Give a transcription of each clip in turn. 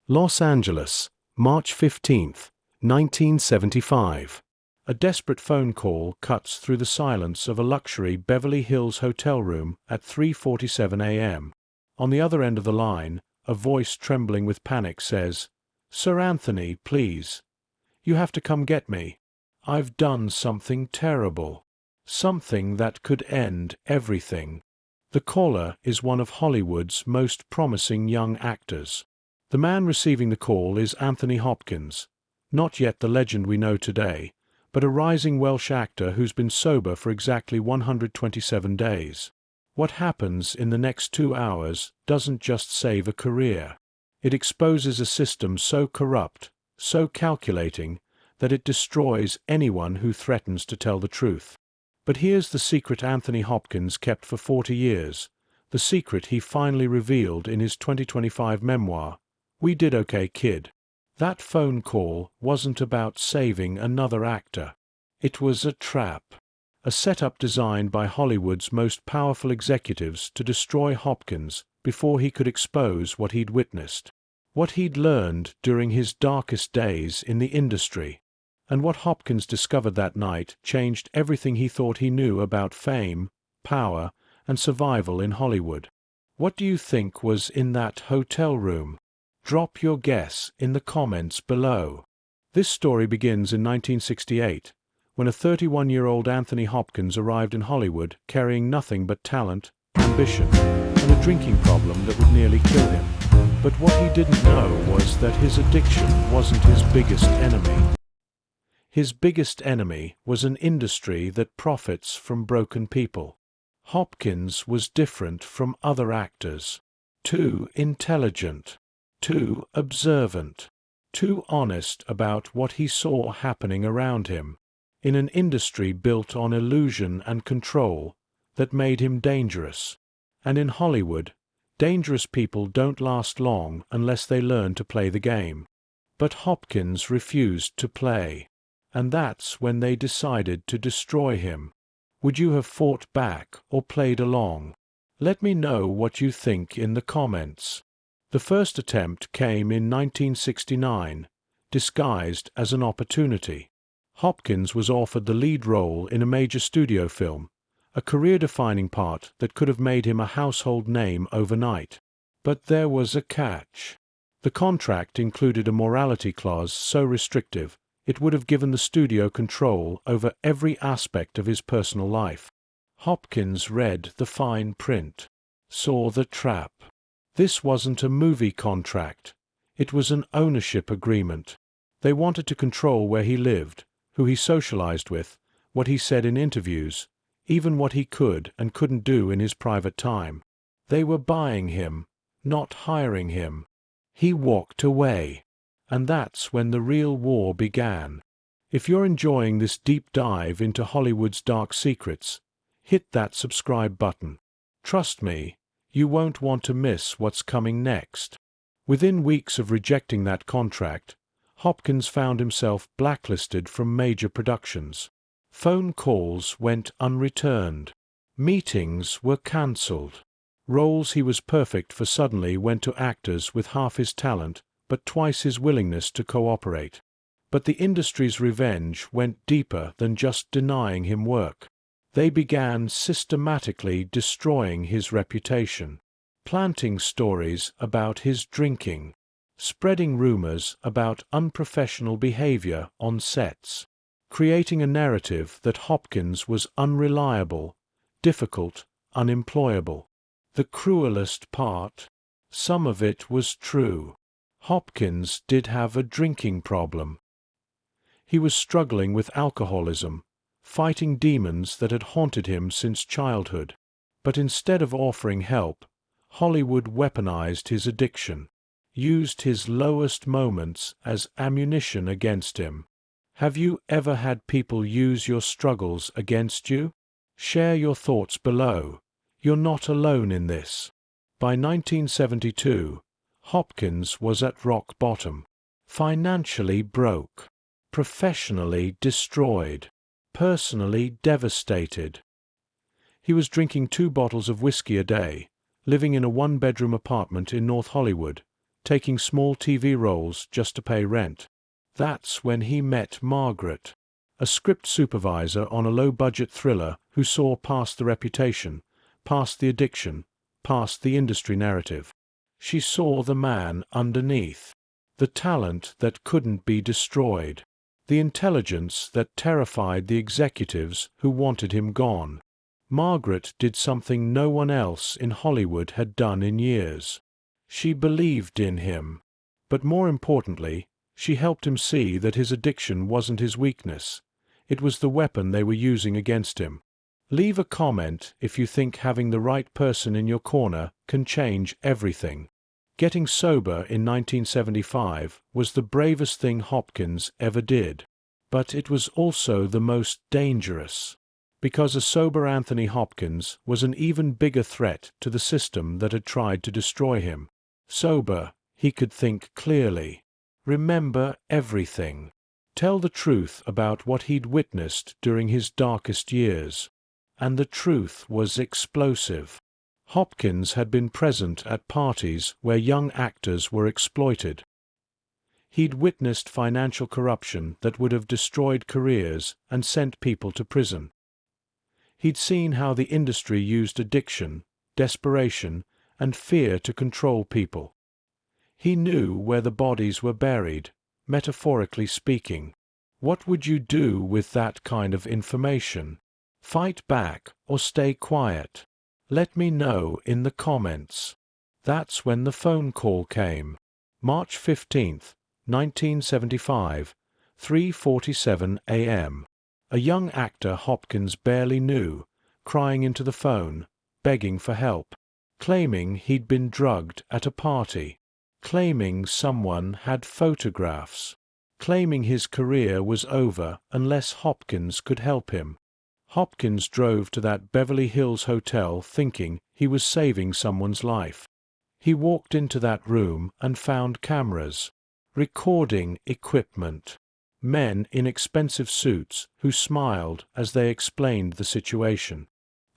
Los Angeles, March 15, 1975. A desperate phone call cuts through the silence of a luxury Beverly Hills hotel room at 3:47 a.m. On the other end of the line, a voice trembling with panic says, "Sir Anthony, please. You have to come get me. I've done something terrible. Something that could end everything." The caller is one of Hollywood's most promising young actors. The man receiving the call is Anthony Hopkins, not yet the legend we know today, but a rising Welsh actor who's been sober for exactly 127 days. What happens in the next 2 hours doesn't just save a career. It exposes a system so corrupt, so calculating, that it destroys anyone who threatens to tell the truth. But here's the secret Anthony Hopkins kept for 40 years, the secret he finally revealed in his 2025 memoir, We Did Okay, Kid. That phone call wasn't about saving another actor. It was a trap. A setup designed by Hollywood's most powerful executives to destroy Hopkins before he could expose what he'd witnessed, what he'd learned during his darkest days in the industry. And what Hopkins discovered that night changed everything he thought he knew about fame, power, and survival in Hollywood. What do you think was in that hotel room? Drop your guess in the comments below. This story begins in 1968, when a 31-year-old Anthony Hopkins arrived in Hollywood carrying nothing but talent, ambition, and a drinking problem that would nearly kill him. But what he didn't know was that his addiction wasn't his biggest enemy. His biggest enemy was an industry that profits from broken people. Hopkins was different from other actors. Too intelligent. Too observant. Too honest about what he saw happening around him, in an industry built on illusion and control that made him dangerous. And in Hollywood, dangerous people don't last long unless they learn to play the game. But Hopkins refused to play. And that's when they decided to destroy him. Would you have fought back or played along? Let me know what you think in the comments. The first attempt came in 1969, disguised as an opportunity. Hopkins was offered the lead role in a major studio film, a career-defining part that could have made him a household name overnight. But there was a catch. The contract included a morality clause so restrictive it would have given the studio control over every aspect of his personal life. Hopkins read the fine print, saw the trap. This wasn't a movie contract. It was an ownership agreement. They wanted to control where he lived, who he socialized with, what he said in interviews, even what he could and couldn't do in his private time. They were buying him, not hiring him. He walked away. And that's when the real war began. If you're enjoying this deep dive into Hollywood's dark secrets, hit that subscribe button. Trust me, you won't want to miss what's coming next. Within weeks of rejecting that contract, Hopkins found himself blacklisted from major productions. Phone calls went unreturned. Meetings were cancelled. Roles he was perfect for suddenly went to actors with half his talent but twice his willingness to cooperate. But the industry's revenge went deeper than just denying him work. They began systematically destroying his reputation, planting stories about his drinking, spreading rumors about unprofessional behavior on sets, creating a narrative that Hopkins was unreliable, difficult, unemployable. The cruelest part? Some of it was true. Hopkins did have a drinking problem. He was struggling with alcoholism, fighting demons that had haunted him since childhood. But instead of offering help, Hollywood weaponized his addiction, used his lowest moments as ammunition against him. Have you ever had people use your struggles against you? Share your thoughts below. You're not alone in this. By 1972, Hopkins was at rock bottom, financially broke, professionally destroyed, personally devastated. He was drinking 2 bottles of whiskey a day, living in a 1-bedroom apartment in North Hollywood, taking small TV roles just to pay rent. That's when he met Margaret, a script supervisor on a low-budget thriller who saw past the reputation, past the addiction, past the industry narrative. She saw the man underneath, the talent that couldn't be destroyed, the intelligence that terrified the executives who wanted him gone. Margaret did something no one else in Hollywood had done in years. She believed in him. But more importantly, she helped him see that his addiction wasn't his weakness. It was the weapon they were using against him. Leave a comment if you think having the right person in your corner can change everything. Getting sober in 1975 was the bravest thing Hopkins ever did. But it was also the most dangerous. Because a sober Anthony Hopkins was an even bigger threat to the system that had tried to destroy him. Sober, he could think clearly, remember everything, tell the truth about what he'd witnessed during his darkest years. And the truth was explosive. Hopkins had been present at parties where young actors were exploited. He'd witnessed financial corruption that would have destroyed careers and sent people to prison. He'd seen how the industry used addiction, desperation, and fear to control people. He knew where the bodies were buried, metaphorically speaking. What would you do with that kind of information? Fight back or stay quiet? Let me know in the comments. That's when the phone call came. March 15th, 1975, 3:47 a.m. A young actor Hopkins barely knew, crying into the phone, begging for help, claiming he'd been drugged at a party, claiming someone had photographs, claiming his career was over unless Hopkins could help him. Hopkins drove to that Beverly Hills hotel thinking he was saving someone's life. He walked into that room and found cameras, recording equipment, men in expensive suits who smiled as they explained the situation.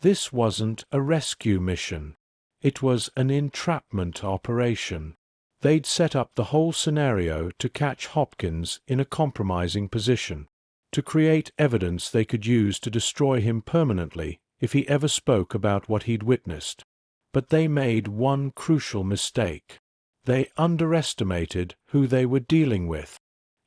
This wasn't a rescue mission. It was an entrapment operation. They'd set up the whole scenario to catch Hopkins in a compromising position, to create evidence they could use to destroy him permanently if he ever spoke about what he'd witnessed. But they made one crucial mistake. They underestimated who they were dealing with.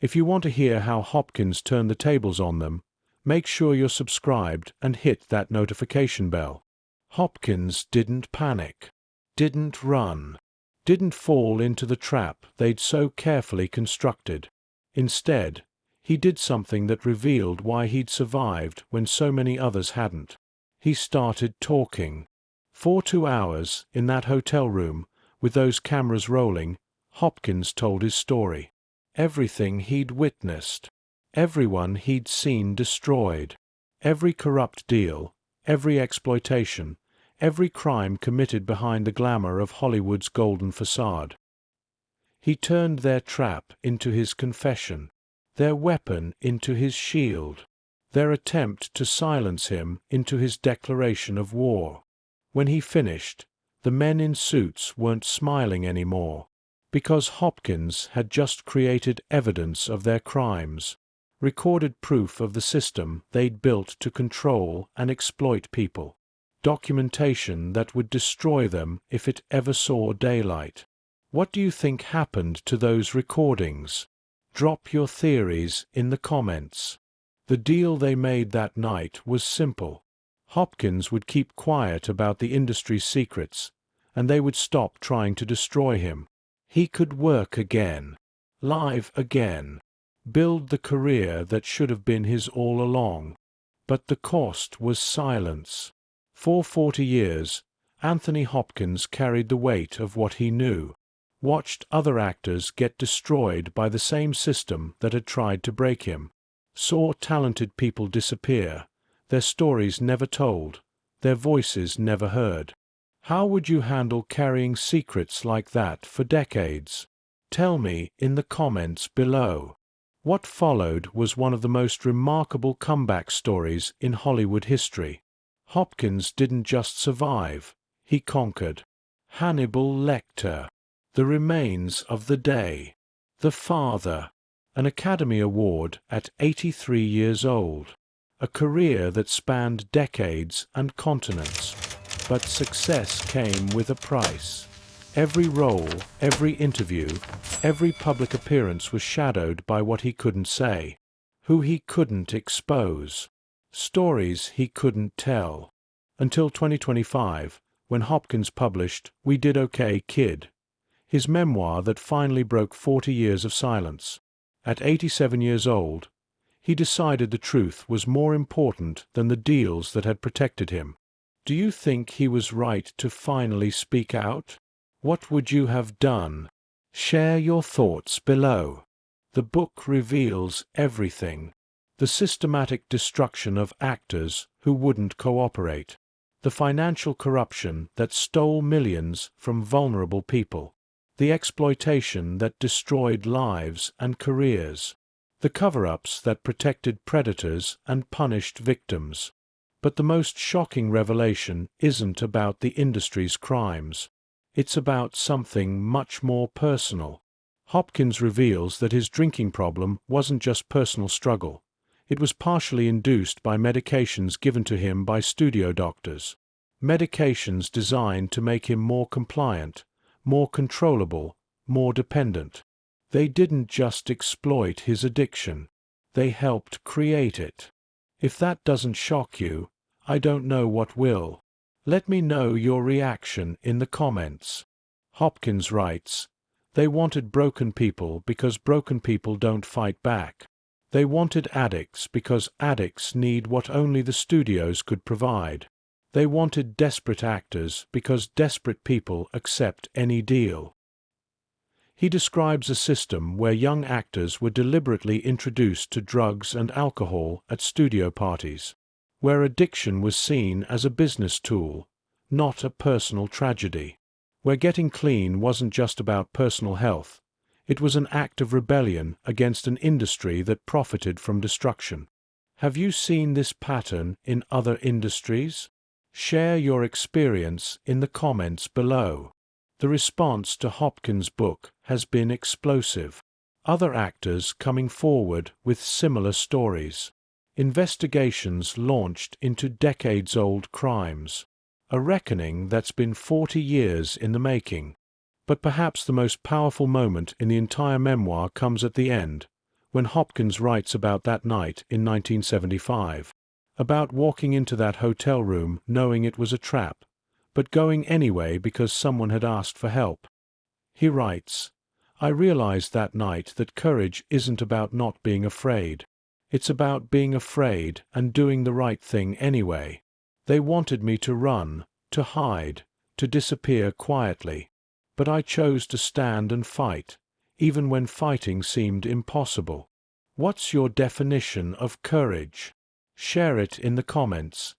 If you want to hear how Hopkins turned the tables on them, make sure you're subscribed and hit that notification bell. Hopkins didn't panic, didn't run, didn't fall into the trap they'd so carefully constructed. Instead, he did something that revealed why he'd survived when so many others hadn't. He started talking. For 2 hours, in that hotel room, with those cameras rolling, Hopkins told his story. Everything he'd witnessed, everyone he'd seen destroyed, every corrupt deal, every exploitation, every crime committed behind the glamour of Hollywood's golden facade. He turned their trap into his confession, their weapon into his shield, their attempt to silence him into his declaration of war. When he finished, the men in suits weren't smiling anymore, because Hopkins had just created evidence of their crimes, recorded proof of the system they'd built to control and exploit people, documentation that would destroy them if it ever saw daylight. What do you think happened to those recordings? Drop your theories in the comments. The deal they made that night was simple. Hopkins would keep quiet about the industry's secrets, and they would stop trying to destroy him. He could work again, live again, build the career that should have been his all along. But the cost was silence. For 40 years, Anthony Hopkins carried the weight of what he knew, watched other actors get destroyed by the same system that had tried to break him, saw talented people disappear, their stories never told, their voices never heard. How would you handle carrying secrets like that for decades? Tell me in the comments below. What followed was one of the most remarkable comeback stories in Hollywood history. Hopkins didn't just survive, he conquered. Hannibal Lecter, The Remains of the Day. The Father. An Academy Award at 83 years old. A career that spanned decades and continents. But success came with a price. Every role, every interview, every public appearance was shadowed by what he couldn't say, who he couldn't expose, stories he couldn't tell. Until 2025, when Hopkins published We Did Okay, Kid, his memoir that finally broke 40 years of silence. At 87 years old, he decided the truth was more important than the deals that had protected him. Do you think he was right to finally speak out? What would you have done? Share your thoughts below. The book reveals everything. The systematic destruction of actors who wouldn't cooperate. The financial corruption that stole millions from vulnerable people. The exploitation that destroyed lives and careers. The cover-ups that protected predators and punished victims. But the most shocking revelation isn't about the industry's crimes. It's about something much more personal. Hopkins reveals that his drinking problem wasn't just personal struggle. It was partially induced by medications given to him by studio doctors. Medications designed to make him more compliant, more controllable, more dependent. They didn't just exploit his addiction. They helped create it. If that doesn't shock you, I don't know what will. Let me know your reaction in the comments. Hopkins writes, "They wanted broken people because broken people don't fight back. They wanted addicts because addicts need what only the studios could provide. They wanted desperate actors because desperate people accept any deal." He describes a system where young actors were deliberately introduced to drugs and alcohol at studio parties, where addiction was seen as a business tool, not a personal tragedy, where getting clean wasn't just about personal health, it was an act of rebellion against an industry that profited from destruction. Have you seen this pattern in other industries? Share your experience in the comments below. The response to Hopkins' book has been explosive. Other actors coming forward with similar stories. Investigations launched into decades-old crimes. A reckoning that's been 40 years in the making. But perhaps the most powerful moment in the entire memoir comes at the end, when Hopkins writes about that night in 1975. About walking into that hotel room knowing it was a trap, but going anyway because someone had asked for help. He writes, "I realized that night that courage isn't about not being afraid. It's about being afraid and doing the right thing anyway. They wanted me to run, to hide, to disappear quietly. But I chose to stand and fight, even when fighting seemed impossible." What's your definition of courage? Share it in the comments.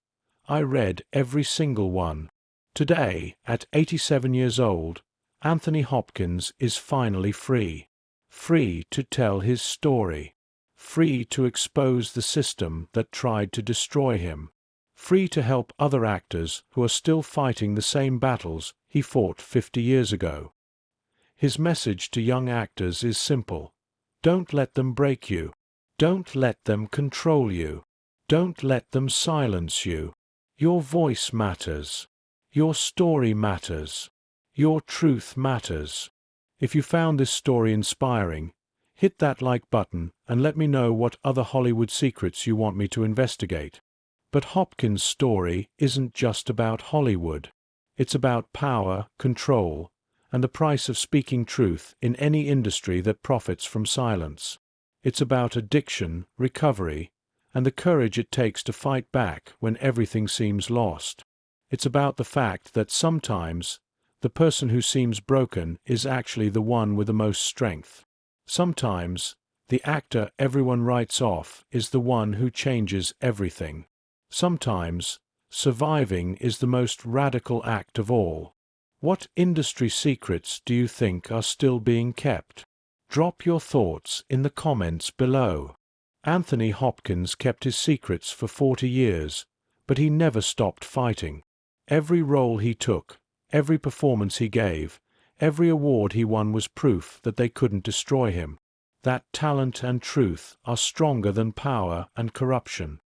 I read every single one. Today, at 87 years old, Anthony Hopkins is finally free. Free to tell his story. Free to expose the system that tried to destroy him. Free to help other actors who are still fighting the same battles he fought 50 years ago. His message to young actors is simple. Don't let them break you. Don't let them control you. Don't let them silence you. Your voice matters. Your story matters. Your truth matters. If you found this story inspiring, hit that like button and let me know what other Hollywood secrets you want me to investigate. But Hopkins' story isn't just about Hollywood. It's about power, control, and the price of speaking truth in any industry that profits from silence. It's about addiction, recovery, and the courage it takes to fight back when everything seems lost. It's about the fact that sometimes the person who seems broken is actually the one with the most strength. Sometimes the actor everyone writes off is the one who changes everything. Sometimes surviving is the most radical act of all. What industry secrets do you think are still being kept? Drop your thoughts in the comments below. Anthony Hopkins kept his secrets for 40 years, but he never stopped fighting. Every role he took, every performance he gave, Every award he won was proof that they couldn't destroy him. That talent and truth are stronger than power and corruption.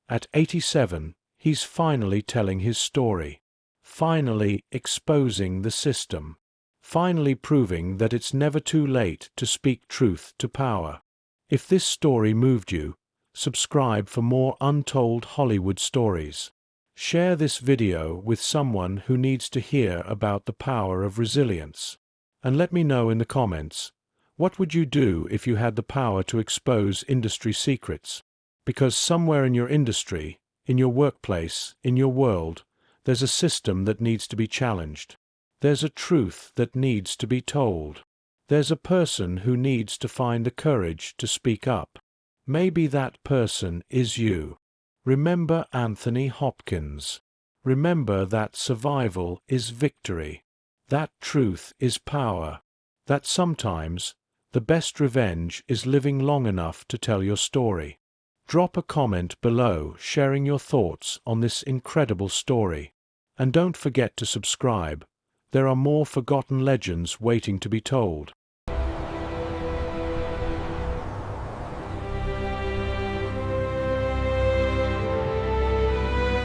At 87, he's finally telling his story. Finally exposing the system. Finally proving that it's never too late to speak truth to power. If this story moved you, subscribe for more untold Hollywood stories. Share this video with someone who needs to hear about the power of resilience. And let me know in the comments, what would you do if you had the power to expose industry secrets? Because somewhere in your industry, in your workplace, in your world, there's a system that needs to be challenged. There's a truth that needs to be told. There's a person who needs to find the courage to speak up. Maybe that person is you. Remember Anthony Hopkins. Remember that survival is victory. That truth is power. That sometimes the best revenge is living long enough to tell your story. Drop a comment below sharing your thoughts on this incredible story. And don't forget to subscribe. There are more forgotten legends waiting to be told.